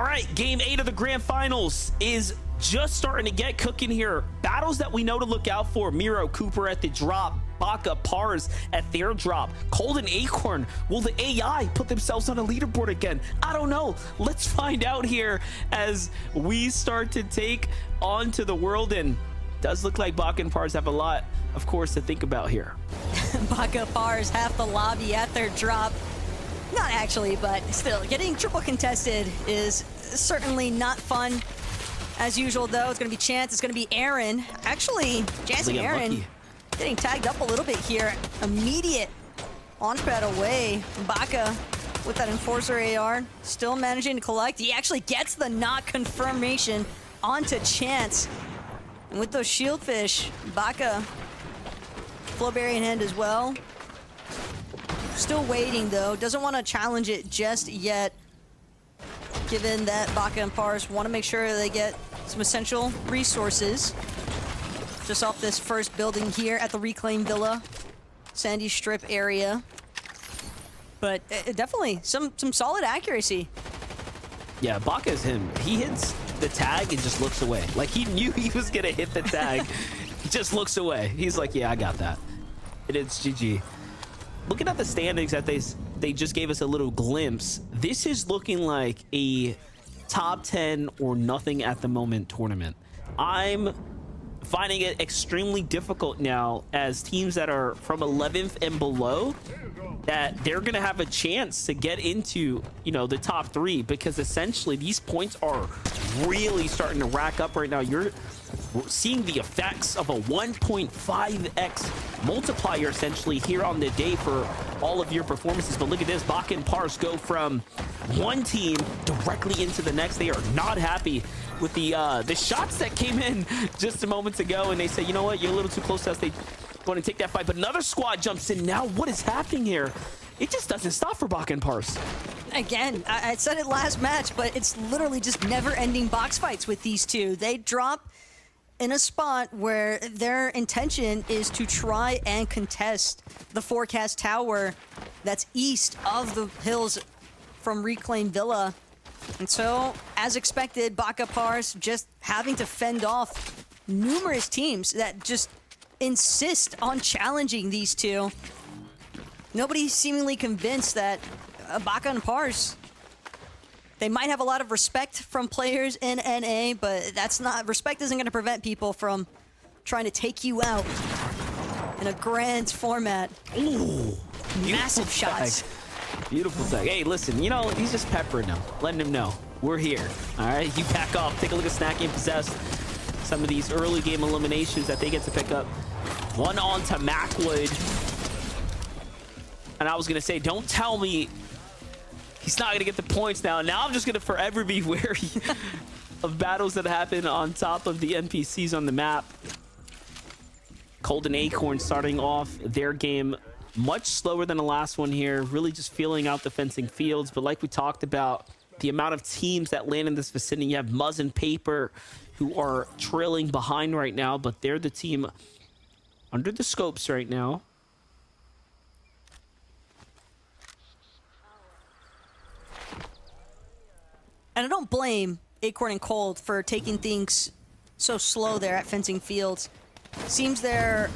right, game 8 of the grand finals is just starting to get cooking here. Battles that we know to look out for: Miro, Cooper at the drop, Baka, Pars at their drop, Cold and Acorn. Will the AI put themselves on a leaderboard again? I don't know. Let's find out here as we start to take on to the world, and does look like Baka and Pars have a lot, of course, to think about here. Baka, Pars, half the lobby at their drop. Not actually, but still, getting triple contested is certainly not fun. As usual, though, it's going to be Chance, it's going to be Aaron. Actually, Chance and Aaron getting tagged up a little bit here. Immediate launch pad away. Baka with that Enforcer AR, still managing to collect. He actually gets the knock confirmation onto Chance. And with those Shieldfish, Baka, Flowberry in hand as well. Still waiting, though. Doesn't want to challenge it just yet, given that Baka and Pars want to make sure they get some essential resources. Just off this first building here at the Reclaim Villa, Sandy Strip area. But definitely some solid accuracy. Yeah, Baka is him. He hits the tag and just looks away. Like, he knew he was going to hit the tag. He just looks away. He's like, yeah, I got that. And it's GG. Looking at the standings that they just gave us a little glimpse, this is looking like a top 10 or nothing at the moment tournament. I'm finding it extremely difficult now as teams that are from 11th and below, that they're going to have a chance to get into, you know, the top 3, because essentially these points are really starting to rack up right now. You're seeing the effects of a 1.5x multiplier essentially here on the day for all of your performances. But look at this, Baka and Pars go from one team directly into the next. They are not happy with the shots that came in just a moment ago, and they say, you know what, you're a little too close to us. They want to take that fight, but another squad jumps in. Now what is happening here? It just doesn't stop for Baka and Pars. Again, I said it last match, but it's literally just never-ending box fights with these two. They drop in a spot where their intention is to try and contest the Forecast Tower that's east of the hills from Reclaim Villa. And so, as expected, Baka, Pars just having to fend off numerous teams that just insist on challenging these two. Nobody's seemingly convinced that Baka and Pars, they might have a lot of respect from players in NA, but respect isn't going to prevent people from trying to take you out in a grand format. Ooh, massive shots. Beautiful tag. Hey, listen, you know, he's just peppering them, letting them know we're here. All right, you back off. Take a look at Snacky and Possessed. Some of these early game eliminations that they get to pick up. One on to Macwood. And I was going to say, don't tell me he's not going to get the points now. Now I'm just going to forever be wary of battles that happen on top of the NPCs on the map. Cold and Acorn starting off their game much slower than the last one here. Really just feeling out the fencing fields. But like we talked about, the amount of teams that land in this vicinity. You have Muzz and Paper who are trailing behind right now, but they're the team under the scopes right now. And I don't blame Acorn and Cold for taking things so slow there at Fencing Fields. Seems they're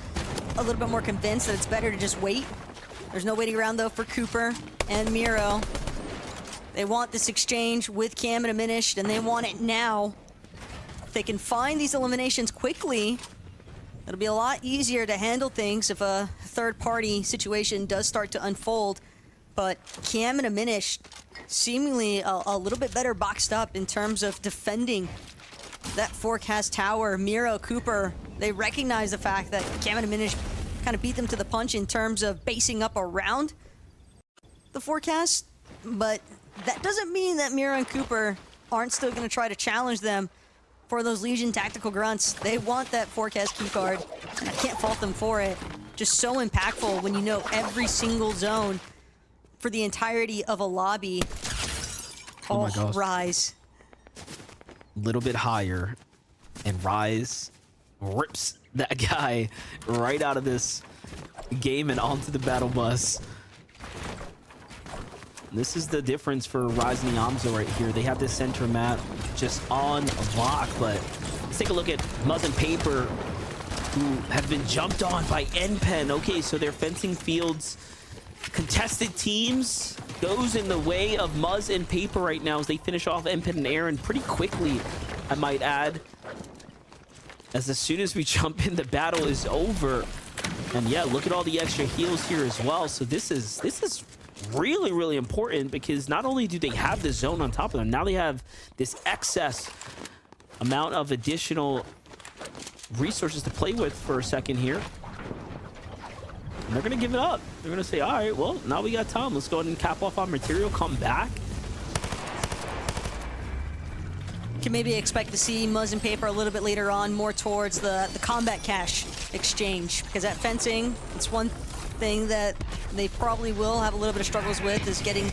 a little bit more convinced that it's better to just wait. There's no waiting around, though, for Cooper and Miro. They want this exchange with Cam and Diminished, and they want it now. If they can find these eliminations quickly, it'll be a lot easier to handle things if a third-party situation does start to unfold. But Cam and Diminished seemingly a little bit better boxed up in terms of defending that Forecast Tower. Miro, Cooper, they recognize the fact that Cam and Diminished kind of beat them to the punch in terms of basing up around the Forecast, but that doesn't mean that Miro and Cooper aren't still going to try to challenge them for those Legion tactical grunts. They want that Forecast keycard, and I can't fault them for it. Just so impactful when you know every single zone for the entirety of a lobby. Oh my gosh. Rise. Little bit higher, and Rise rips that guy right out of this game and onto the battle bus. This is the difference for Ryzen Yamzo right here. They have this center map just on lock, but let's take a look at Muzz and Paper, who have been jumped on by NPen. Okay, so their fencing fields contested teams goes in the way of Muzz and Paper right now as they finish off NPen and Aaron pretty quickly, I might add. As soon as we jump in, the battle is over. And yeah, look at all the extra heals here as well. So this is really, really important, because not only do they have the zone on top of them, now they have this excess amount of additional resources to play with for a second here. And they're going to give it up. They're going to say, all right, well, now we got time. Let's go ahead and cap off our material, come back. Can maybe expect to see Muzz and Paper a little bit later on, more towards the combat cash exchange, because at fencing, it's one thing that they probably will have a little bit of struggles with, is getting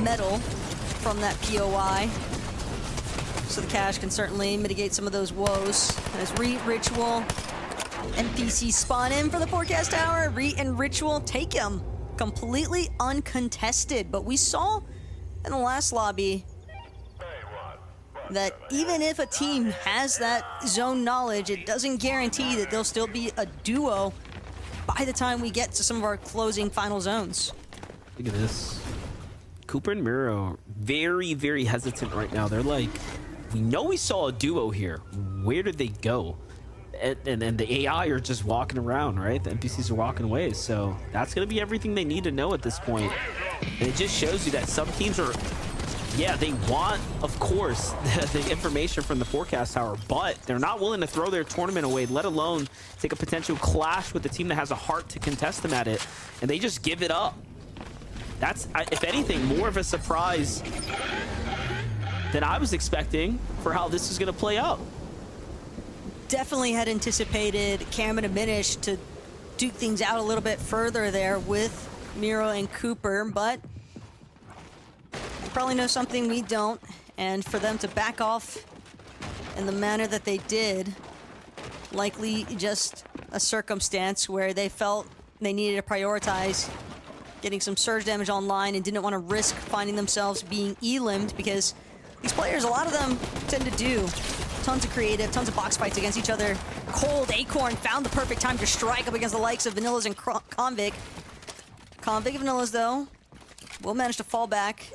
metal from that POI. So the cash can certainly mitigate some of those woes. As Ritual NPC spawn in for the forecast tower, and Ritual take him completely uncontested. But we saw in the last lobby that even if a team has that zone knowledge, it doesn't guarantee that they'll still be a duo by the time we get to some of our closing final zones. Look at this. Cooper and Miro, very, very hesitant right now. They're like, we know we saw a duo here. Where did they go? And the AI are just walking around, right? The NPCs are walking away. So that's going to be everything they need to know at this point. And it just shows you that some teams are, yeah, they want, of course, the information from the forecast tower, but they're not willing to throw their tournament away, let alone take a potential clash with the team that has a heart to contest them at it. And they just give it up. That's, if anything, more of a surprise than I was expecting for how this is going to play out. Definitely had anticipated Cam and Aminish to duke things out a little bit further there with Miro and Cooper, but they probably know something we don't, and for them to back off in the manner that they did, likely just a circumstance where they felt they needed to prioritize getting some surge damage online and didn't want to risk finding themselves being elimed, because these players, a lot of them tend to do tons of creative, tons of box fights against each other. Cold Acorn found the perfect time to strike up against the likes of Vanillas and Convic. Convic and Vanillas, though, will manage to fall back.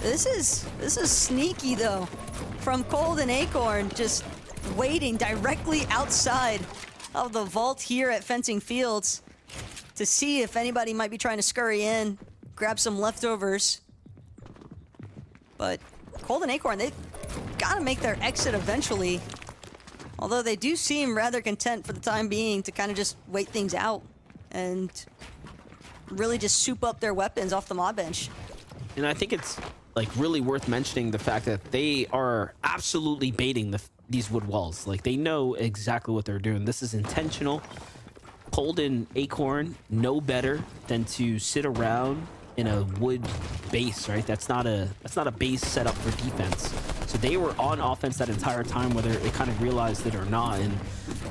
This is sneaky, though, from Cold and Acorn, just waiting directly outside of the vault here at Fencing Fields to see if anybody might be trying to scurry in, grab some leftovers. But Cold and Acorn, they've got to make their exit eventually. Although they do seem rather content for the time being to kind of just wait things out and really just soup up their weapons off the mod bench. And I think it's like really worth mentioning the fact that they are absolutely baiting these wood walls. Like, they know exactly what they're doing. This is intentional. Cold and Acorn know better than to sit around in a wood base, right? That's not a base set up for defense. So they were on offense that entire time, whether they kind of realized it or not. And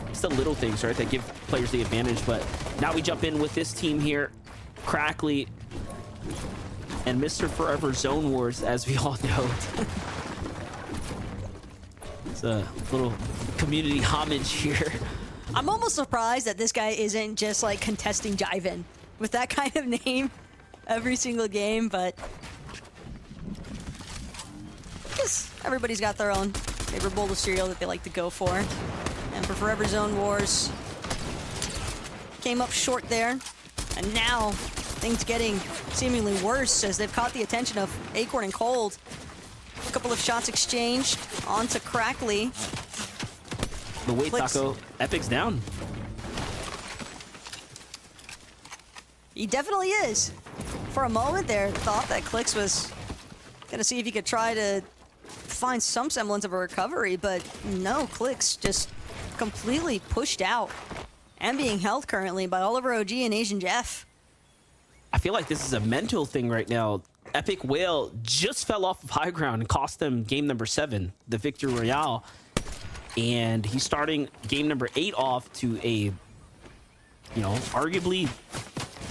it's the little things, right, that give players the advantage. But now we jump in with this team here, Crackly and Mr. Forever Zone Wars, as we all know. It's a little community homage here. I'm almost surprised that this guy isn't just like contesting Jiven with that kind of name every single game, but I guess everybody's got their own favorite bowl of cereal that they like to go for. And for Forever Zone Wars, came up short there, and now things getting seemingly worse as they've caught the attention of Acorn and Cold. A couple of shots exchanged onto Crackly. The wait, Taco, Epic's down. He definitely is. For a moment there, thought that Clix was gonna see if he could try to find some semblance of a recovery, but no, Clix just completely pushed out and being held currently by Oliver OG and Asian Jeff. I feel like this is a mental thing right now. Epic Whale just fell off of high ground and cost them game number 7, the Victory Royale. And he's starting game number 8 off to a, you know, arguably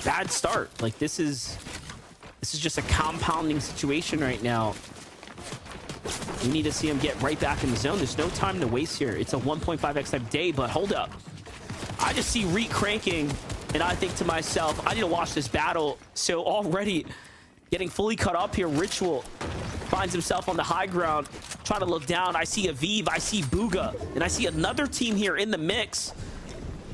bad start. Like, this is This is just a compounding situation right now. We need to see him get right back in the zone. There's no time to waste here. It's a 1.5x type day, but hold up. I just see Reet cranking, and I think to myself, I need to watch this battle. So already getting fully cut up here, Ritual finds himself on the high ground, trying to look down. I see Aviv, I see Bugha, and I see another team here in the mix.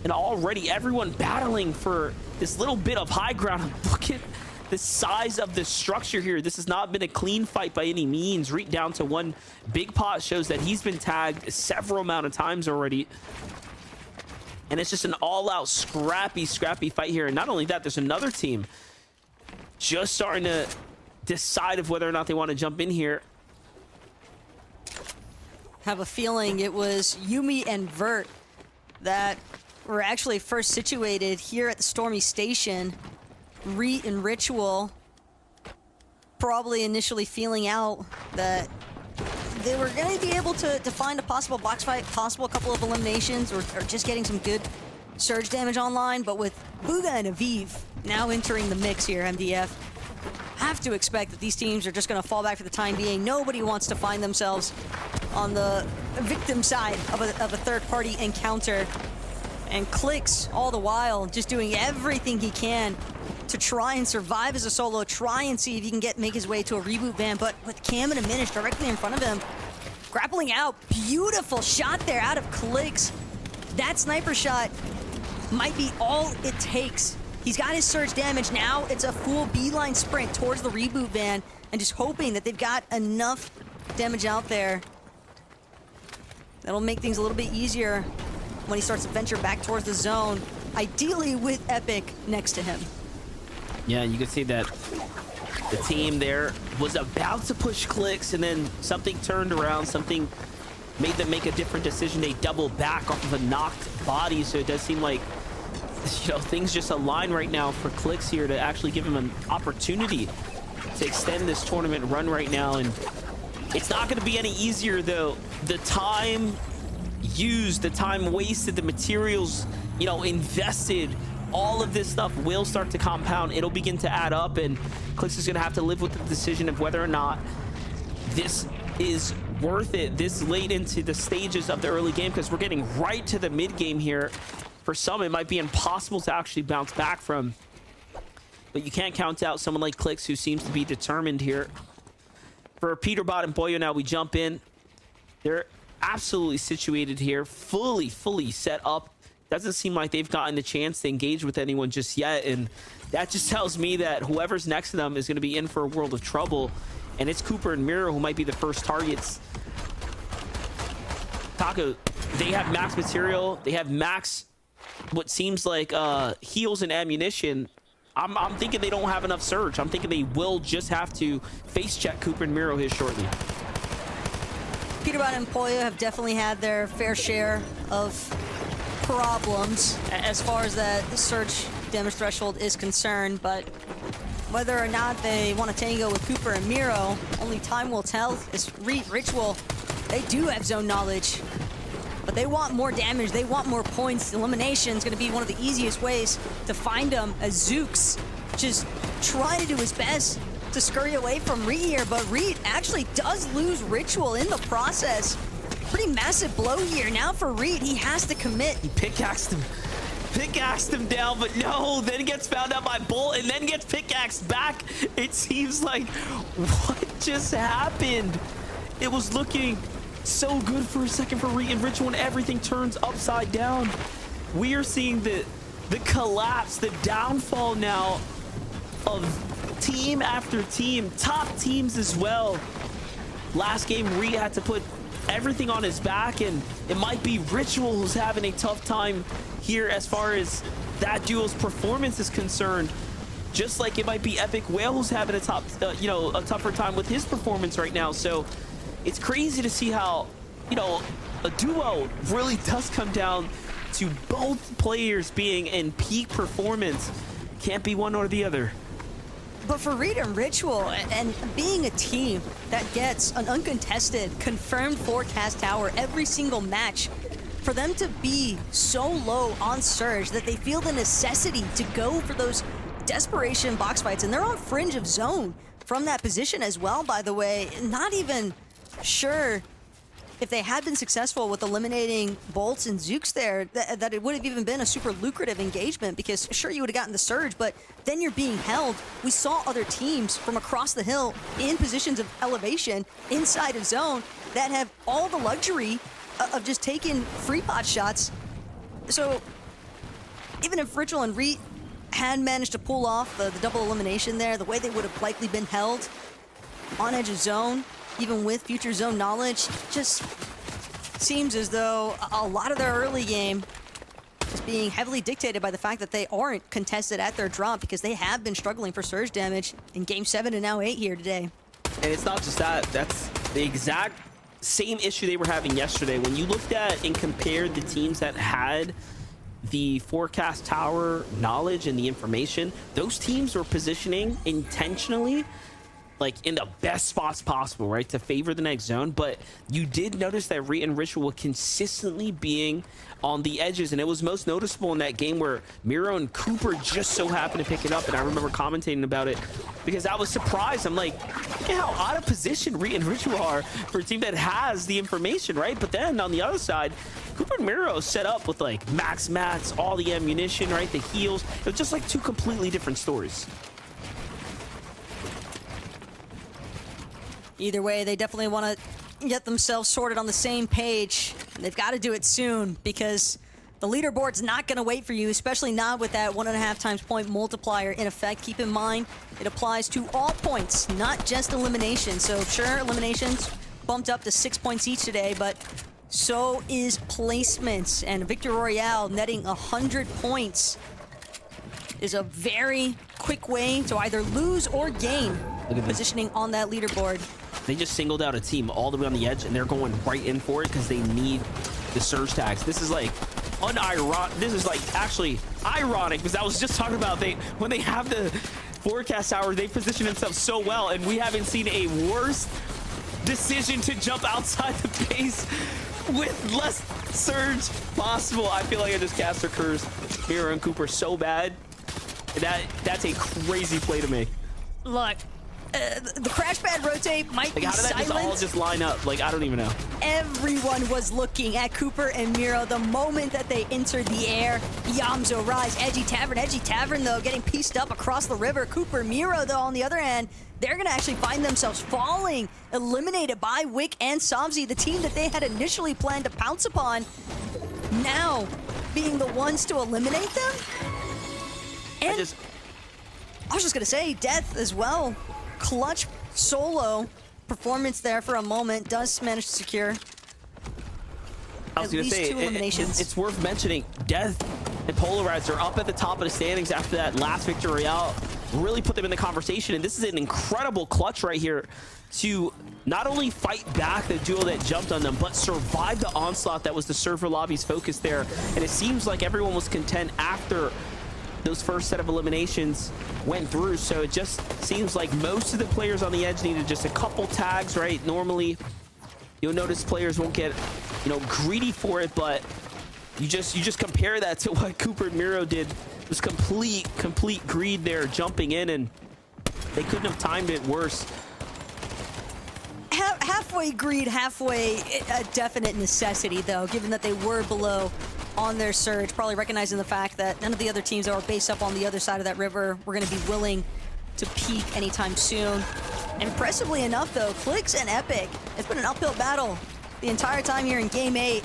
And already everyone battling for this little bit of high ground. Look at the size of the structure here. This has not been a clean fight by any means. Reet down to one. Big Pot shows that he's been tagged several amount of times already. And it's just an all-out scrappy fight here. And not only that, there's another team just starting to decide of whether or not they want to jump in here. Have a feeling it was Yuumi and Vert that were actually first situated here at the Stormy Station. Reet and Ritual probably initially feeling out that they were going to be able to find a possible box fight, possible couple of eliminations, or just getting some good surge damage online. But with Bugha and Aviv now entering the mix here, MDF have to expect that these teams are just going to fall back for the time being. Nobody wants to find themselves on the victim side of a third-party encounter. And Clix, all the while, just doing everything he can to try and survive as a solo, try and see if he can make his way to a reboot van. But with Cam and Diminish directly in front of him, grappling out, beautiful shot there out of Clix. That sniper shot might be all it takes. He's got his surge damage. Now it's a full beeline sprint towards the reboot van and just hoping that they've got enough damage out there that'll make things a little bit easier when he starts to venture back towards the zone, ideally with Epic next to him. Yeah, you can see that the team there was about to push Clix, and then something turned around, something made them make a different decision. They double back off of a knocked body, so it does seem like, you know, things just align right now for Clix here to actually give him an opportunity to extend this tournament run right now. And it's not going to be any easier, though. The time used, the time wasted, the materials, you know, invested, all of this stuff will start to compound. It'll begin to add up, and Clix is going to have to live with the decision of whether or not this is worth it this late into the stages of the early game, because we're getting right to the mid game here. For some, it might be impossible to actually bounce back from, but you can't count out someone like Clix, who seems to be determined here. For Peterbot and Boyo, now we jump in. They're absolutely situated here, fully set up. Doesn't seem like they've gotten the chance to engage with anyone just yet, and that just tells me that whoever's next to them is going to be in for a world of trouble, and it's Cooper and Miro who might be the first targets. Taco, they have max material, they have max what seems like heals and ammunition. I'm thinking they don't have enough surge. I'm thinking they will just have to face check Cooper and Miro here shortly. Peterbot and Poyo have definitely had their fair share of problems as far as that surge damage threshold is concerned, but whether or not they want to tango with Cooper and Miro, only time will tell. As Ritual, they do have zone knowledge, but they want more damage, they want more points. Elimination is going to be one of the easiest ways to find them, as Zooks just trying to do his best to scurry away from Reet here, but Reet actually does lose Ritual in the process. Pretty massive blow here. Now for Reet, he has to commit. He pickaxed him down, but no, then gets found out by Bolt, and then gets pickaxed back. It seems like, what just happened? It was looking so good for a second for Reet and Ritual, and everything turns upside down. We are seeing the collapse, the downfall now of team after team, top teams as well. Last game, Reet had to put everything on his back, and it might be Ritual who's having a tough time here as far as that duo's performance is concerned, just like it might be Epic Whale who's having a tougher time with his performance right now. So it's crazy to see how, you know, a duo really does come down to both players being in peak performance. Can't be one or the other. But for Reet and Ritual, and being a team that gets an uncontested, confirmed forecast tower every single match, for them to be so low on surge that they feel the necessity to go for those desperation box fights, and they're on fringe of zone from that position as well, by the way. Not even sure if they had been successful with eliminating Bolts and Zooks there, that it would have even been a super lucrative engagement, because sure, you would have gotten the surge, but then you're being held. We saw other teams from across the hill in positions of elevation inside of zone that have all the luxury of just taking free pot shots. So even if Ritual and Reet had managed to pull off the double elimination there, the way they would have likely been held on edge of zone, even with future zone knowledge, just seems as though a lot of their early game is being heavily dictated by the fact that they aren't contested at their drop, because they have been struggling for surge damage in Game 7 and now 8 here today. And it's not just that, that's the exact same issue they were having yesterday. When you looked at and compared the teams that had the forecast tower knowledge and the information, those teams were positioning intentionally like in the best spots possible, right, to favor the next zone. But you did notice that Reet and Ritual were consistently being on the edges, and it was most noticeable in that game where Miro and Cooper just so happened to pick it up. And I remember commentating about it because I was surprised. I'm like, look at how out of position Reet and Ritual are for a team that has the information, right? But then on the other side, Cooper and Miro set up with like max mats, all the ammunition, right, the heals. It was just like two completely different stories. Either way, they definitely want to get themselves sorted on the same page. They've got to do it soon, because the leaderboard's not going to wait for you, especially not with that 1.5 times point multiplier in effect. Keep in mind, it applies to all points, not just elimination. So sure, eliminations bumped up to 6 points each today, but so is placements. And Victor Royale netting 100 points is a very quick way to either lose or gain positioning on that leaderboard. They just singled out a team all the way on the edge, and they're going right in for it because they need the surge tags. This is like unironic. This is like actually ironic, because I was just talking about when they have the forecast hour, they position themselves so well, and we haven't seen a worse decision to jump outside the base with less surge possible. I feel like I just cast their curse Miro and Cooper so bad. That's a crazy play to make. Look, the crash pad rotate might be how did that silent. all just line up? Like, I don't even know. Everyone was looking at Cooper and Miro the moment that they entered the air. Yamzo Rise, Edgy Tavern though, getting pieced up across the river. Cooper, Miro though, on the other hand, they're gonna actually find themselves falling, eliminated by Wick and Somzi, the team that they had initially planned to pounce upon, now being the ones to eliminate them. And I was just gonna say, Death as well. Clutch solo performance there for a moment, does manage to secure at least 2 eliminations. It's worth mentioning, Death and Polarized are up at the top of the standings after that last Victor Royale. Really put them in the conversation, and this is an incredible clutch right here to not only fight back the duo that jumped on them, but survive the onslaught that was the server lobby's focus there. And it seems like everyone was content after those first set of eliminations went through. So it just seems like most of the players on the edge needed just a couple tags, right? Normally, you'll notice players won't get, greedy for it, but you just compare that to what Cooper and Miro did. It was complete greed there, jumping in, and they couldn't have timed it worse. Halfway greed, halfway a definite necessity, though, given that they were below on their surge, probably recognizing the fact that none of the other teams that were based up on the other side of that river were going to be willing to peak anytime soon. Impressively enough, though, Clix and Epic, it's been an uphill battle the entire time here in Game 8.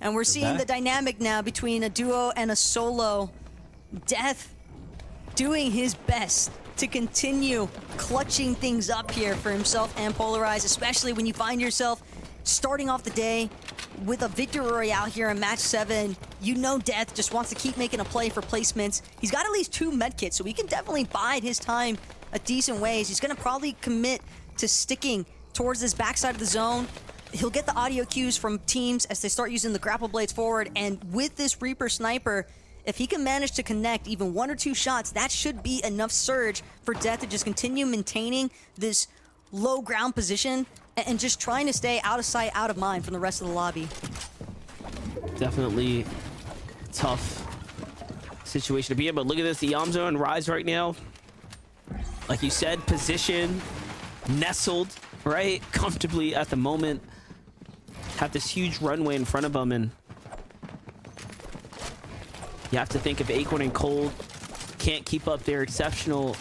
And we're seeing the dynamic now between a duo and a solo. Death doing his best to continue clutching things up here for himself and Polarized, especially when you find yourself starting off the day with a Victor Royale here in match 7. Death just wants to keep making a play for placements. He's got at least 2 medkits, so he can definitely bide his time a decent ways. He's gonna probably commit to sticking towards this backside of the zone. He'll get the audio cues from teams as they start using the grapple blades forward, and with this Reaper Sniper, if he can manage to connect even 1 or 2 shots, that should be enough surge for Death to just continue maintaining this low ground position and just trying to stay out of sight, out of mind from the rest of the lobby. Definitely tough situation to be in. But look at this, the Yamzo and Rise right now. Like you said, position, nestled, right? Comfortably at the moment. Have this huge runway in front of them, and you have to think if Acorn and Cold can't keep up their exceptional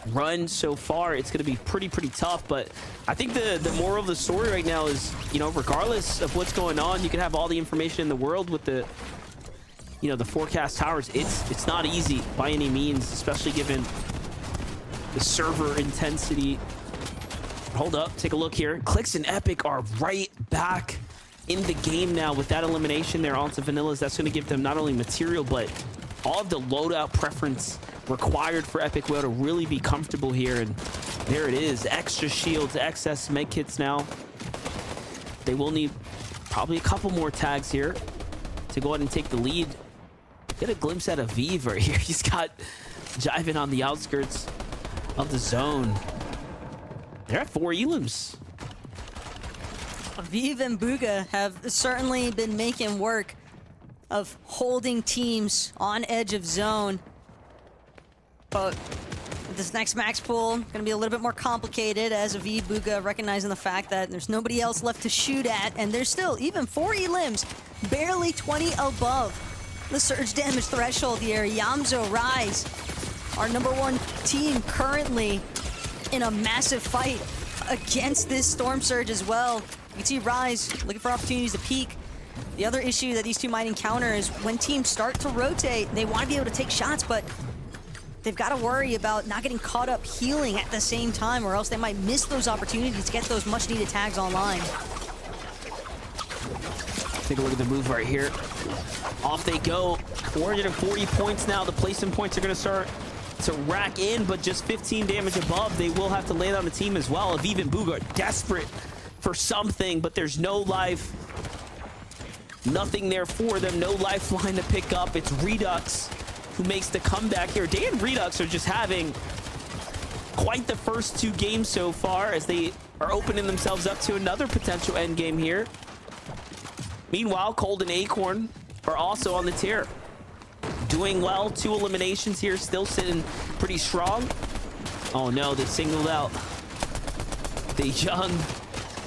run so far, it's going to be pretty tough. But I think the moral of the story right now is, you know, regardless of what's going on, you can have all the information in the world with the, you know, the forecast towers. It's not easy by any means, especially given the server intensity. Hold up, take a look here. Clix and Epic are right back in the game now with that elimination there onto Vanillas. That's going to give them not only material, but all of the loadout preference required for Epic Whale to really be comfortable here. And there it is, extra shields, excess med kits now. They will need probably a couple more tags here to go ahead and take the lead. Get a glimpse at Aviv right here. He's got Jivin on the outskirts of the zone. They're at 4 elims. Aviv and Bugha have certainly been making work of holding teams on edge of zone. But this next max pool gonna be a little bit more complicated, as Aviv, Bugha recognizing the fact that there's nobody else left to shoot at, and there's still even 4 elims, barely 20 above the surge damage threshold here. Yamzo, Rise, our #1 team currently in a massive fight against this Storm Surge as well. You can see Rise looking for opportunities to peek. The other issue that these two might encounter is when teams start to rotate, they want to be able to take shots, but they've got to worry about not getting caught up healing at the same time, or else they might miss those opportunities to get those much needed tags online. Take a look at the move right here. Off they go. 440 points now. The placement points are going to start to rack in, but just 15 damage above. They will have to land on the team as well. Aviv and Bugha are desperate for something, but there's no life. Nothing there for them. No lifeline to pick up. It's Redux who makes the comeback here. Day and Redux are just having quite the first 2 games so far, as they are opening themselves up to another potential end game here. Meanwhile, Cold and Acorn are also on the tear. Doing well, 2 eliminations here, still sitting pretty strong. Oh no, they singled out the young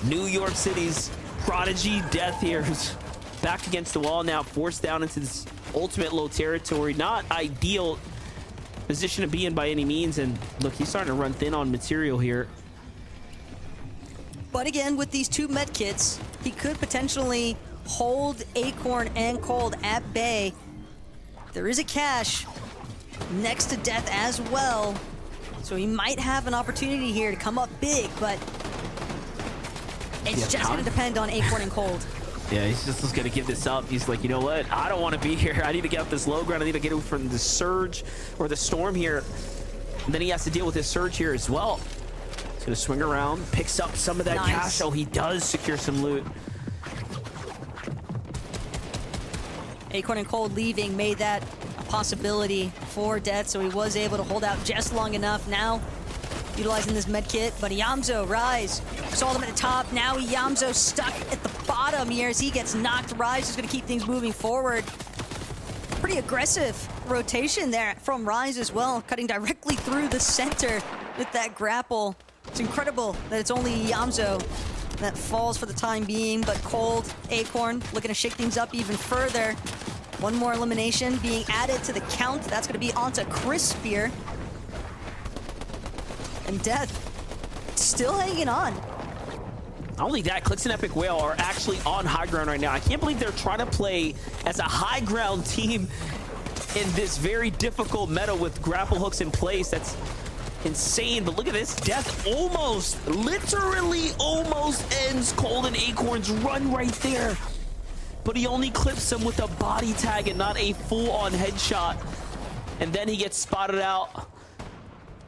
New York City's prodigy Death here, who's back against the wall now, forced down into this ultimate low territory. Not ideal position to be in by any means, and look, he's starting to run thin on material here. But again, with these 2 med kits, he could potentially hold Acorn and Cold at bay. There is a cache next to Death as well, so he might have an opportunity here to come up big, but it's just going to depend on Acorn and Cold. Yeah, he's just going to give this up. He's like, you know what? I don't want to be here. I need to get up this low ground. I need to get away from the surge or the storm here. And then he has to deal with this surge here as well. He's going to swing around, picks up some of that cash. Oh, he does secure some loot. Acorn and Cold leaving made that a possibility for Death, so he was able to hold out just long enough. Now utilizing this med kit, but Yamzo, Rise, saw them at the top. Now Yamzo stuck at the bottom here as he gets knocked. Rise is going to keep things moving forward. Pretty aggressive rotation there from Rise as well, cutting directly through the center with that grapple. It's incredible that it's only Yamzo that falls for the time being, but Cold, Acorn looking to shake things up even further. 1 more elimination being added to the count. That's going to be onto Chris Spear. And Death still hanging on. Not only that, Clix and Epic Whale are actually on high ground right now. I can't believe they're trying to play as a high ground team in this very difficult meta with grapple hooks in place. That's insane, but look at this. Death almost, literally almost ends Cold and Acorn's run right there. But he only clips him with a body tag and not a full-on headshot. And then he gets spotted out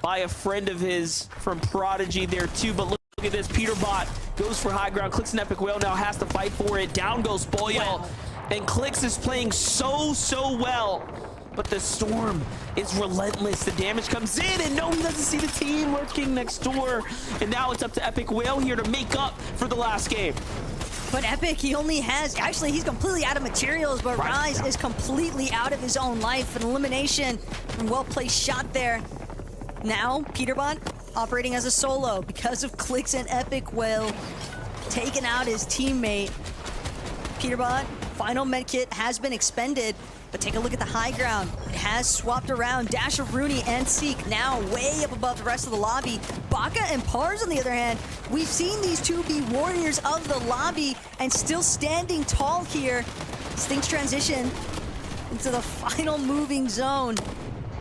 by a friend of his from Prodigy there too. But look at this, Peterbot goes for high ground. Clix and Epic Whale now has to fight for it. Down goes Boyle. Wow. And Clix is playing so well. But the Storm is relentless. The damage comes in, and no, he doesn't see the team lurking next door. And now it's up to Epic Whale here to make up for the last game. But Epic, he only has, actually he's completely out of materials, but Rise is completely out of his own life. An elimination and well-placed shot there. Now, Peterbot operating as a solo because of Clix and Epic will taking out his teammate. Peterbot, final medkit has been expended, but take a look at the high ground. It has swapped around. Dasher, Rooney, and Seek now way up above the rest of the lobby. Baka and Pars, on the other hand, we've seen these two be warriors of the lobby and still standing tall here. Stinks transition into the final moving zone.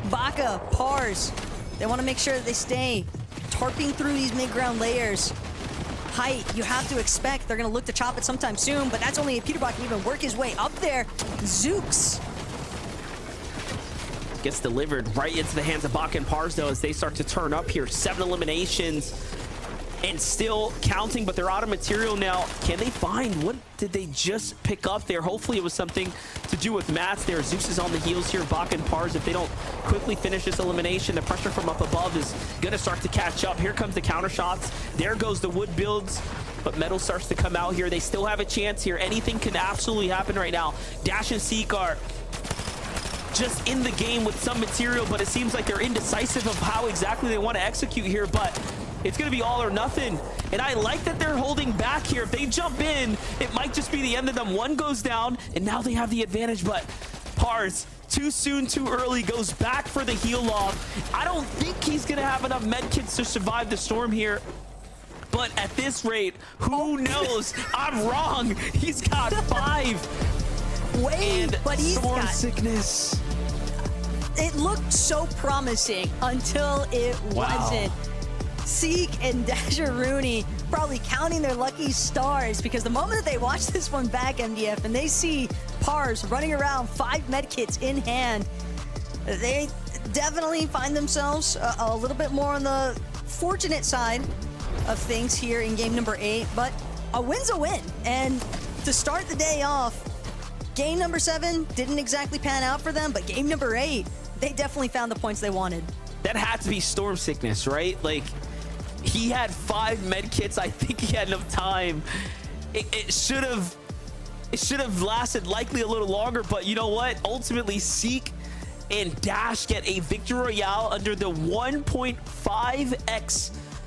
Baka, Pars, they want to make sure that they stay tarping through these mid-ground layers. Height, you have to expect they're going to look to chop it sometime soon, but that's only if Peterbot can even work his way up there. Zooks gets delivered right into the hands of Baka and Pars, though, as they start to turn up here. 7 eliminations and still counting, but they're out of material now. Can they find, what did they just pick up there? Hopefully it was something to do with mats there. Zeus is on the heels here. Baka and Pars, if they don't quickly finish this elimination, the pressure from up above is gonna start to catch up. Here comes the counter shots. There goes the wood builds, but metal starts to come out here. They still have a chance here. Anything can absolutely happen right now. Dash and Seek are just in the game with some material, but it seems like they're indecisive of how exactly they want to execute here, but it's going to be all or nothing. And I like that they're holding back here. If they jump in, it might just be the end of them. One goes down, and now they have the advantage, but Pars, too soon, too early, goes back for the heal off. I don't think he's going to have enough medkits to survive the storm here. But at this rate, who knows? I'm wrong. He's got 5. Wait, but he's storm got sickness. It looked so promising until it wasn't. Seek and Dasher Rooney probably counting their lucky stars, because the moment that they watch this one back, MDF, and they see Pars running around 5 medkits in hand, they definitely find themselves a little bit more on the fortunate side of things here in game number 8, but a win's a win. And to start the day off, game number 7 didn't exactly pan out for them, but game number 8, they definitely found the points they wanted. That had to be storm sickness, right? Like, he had 5 medkits. I think he had enough time. It should have lasted likely a little longer, but you know what? Ultimately, Seek and Dash get a victory royale under the 1.5x